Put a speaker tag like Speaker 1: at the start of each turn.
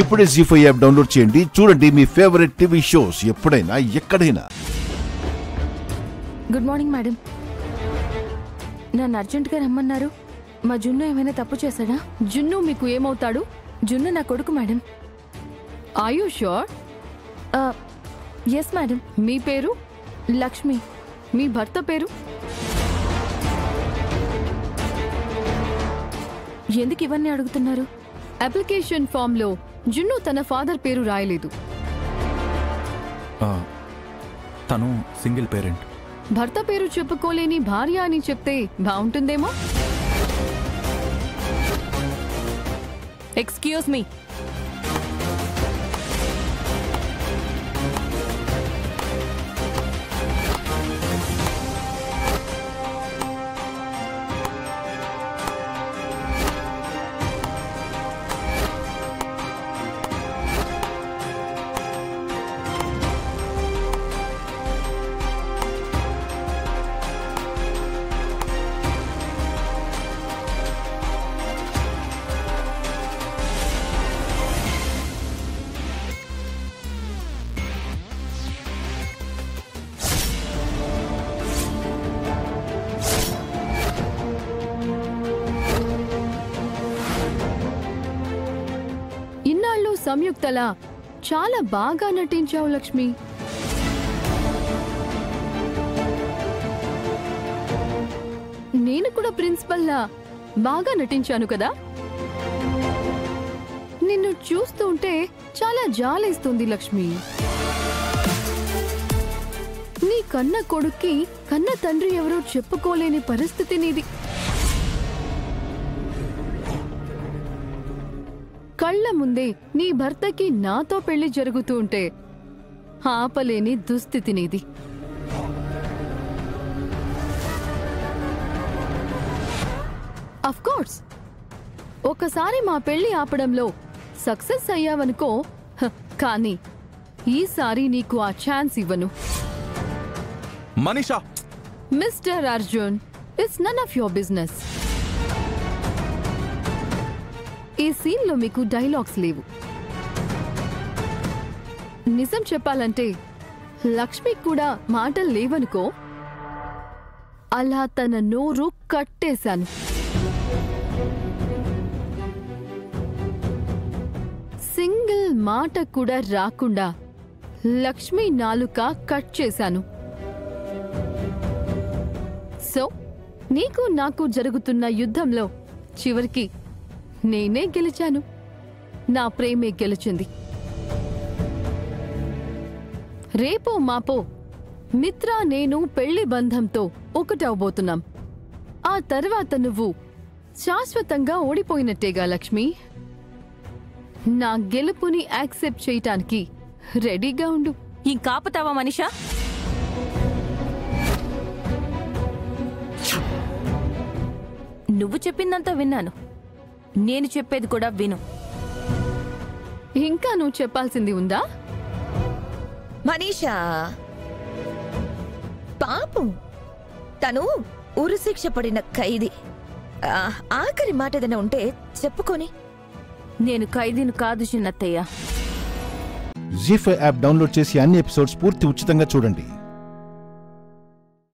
Speaker 1: ఇప్పుడే జీ5 app download చేయండి. చూడండి మీ ఫేవరెట్ టీవీ షోస్ ఎప్పుడైనా ఎక్కడైనా.
Speaker 2: Good morning madam. నన్ను అర్జెంట్గా రమ్మన్నారు. మా జున్ను ఏమైనా తప్పు చేశాడా?
Speaker 3: జున్ను మీకు ఏమవుతాడు?
Speaker 2: జున్ను నా కొడుకు madam.
Speaker 3: Are you sure?
Speaker 2: Yes madam.
Speaker 3: మీ పేరు?
Speaker 2: లక్ష్మి.
Speaker 3: మీ భర్త పేరు?
Speaker 2: ఎందుకు ఇవన్నీ అడుగుతున్నారు?
Speaker 3: అప్లికేషన్ ఫామ్ లో జున్ను తన ఫాదర్ పేరు రాయలేదు.
Speaker 4: తను సింగిల్ పేరెంట్.
Speaker 3: భర్త పేరు చెప్పుకోలేని భార్య అని చెప్తే బాగుంటుందేమో.
Speaker 2: Excuse me.
Speaker 3: ఇన్నాళ్ళు సంయుక్తలా చాలా బాగా నటించావు లక్ష్మి. నేను కూడా ప్రిన్సిపల్లా బాగా నటించాను కదా. నిన్ను చూస్తుంటే చాలా జాలేస్తుంది లక్ష్మి. నీ కన్న కొడుక్కి కన్న తండ్రి ఎవరో చెప్పుకోలేని పరిస్థితి నీది. కళ్ళ ముందే నీ భర్తకి నాతో పెళ్లి జరుగుతూ ఉంటే ఆపలేని దుస్థితి నీది. అఫ్కోర్స్ ఒకసారి మా పెళ్లి ఆపడంలో సక్సెస్ అయ్యావనుకో, కానీ ఈసారి నీకు ఆ ఛాన్స్ ఇవ్వను.
Speaker 4: Manisha.
Speaker 3: Mister Arjun, it's none of your business. ఈ సీన్లో మీకు డైలాగ్స్ లేవు. నిజం చెప్పాలంటే లక్ష్మికి కూడా మాటలు లేవనుకో. అలా తన నోరు కట్టేశాను. సింగిల్ మాట కూడా రాకుండా లక్ష్మి నాలుక కట్ చేశాను. సో నీకు నాకు జరుగుతున్న యుద్ధంలో చివరికి నేనే గెలిచాను. నా ప్రేమే గెలిచింది. రేపో మాపో మిత్ర నేను పెళ్లి బంధంతో ఒకటవబోతున్నాం. ఆ తర్వాత నువ్వు శాశ్వతంగా ఓడిపోయినట్టేగా లక్ష్మి. నా గెలుపుని యాక్సెప్ట్ చేయటానికి రెడీగా ఉండు.
Speaker 2: ఇంకాపుతావా మనీషా? నువ్వు చెప్పిందంతా విన్నాను. నేను చెప్పేది కూడా విను.
Speaker 3: ఇంకా నువ్వు చెప్పాల్సింది ఉందా?
Speaker 5: మనీషా పాపం, తను ఉరిశిక్ష పడిన ఖైదీ. ఆఖరి మాట ఏదైనా ఉంటే చెప్పుకొని.
Speaker 2: నేను ఖైదీని కాదు చిన్నత్తయ్య.
Speaker 1: జీ5 యాప్ డౌన్లోడ్ చేసి అన్ని ఎపిసోడ్స్ పూర్తి ఉచితంగా చూడండి.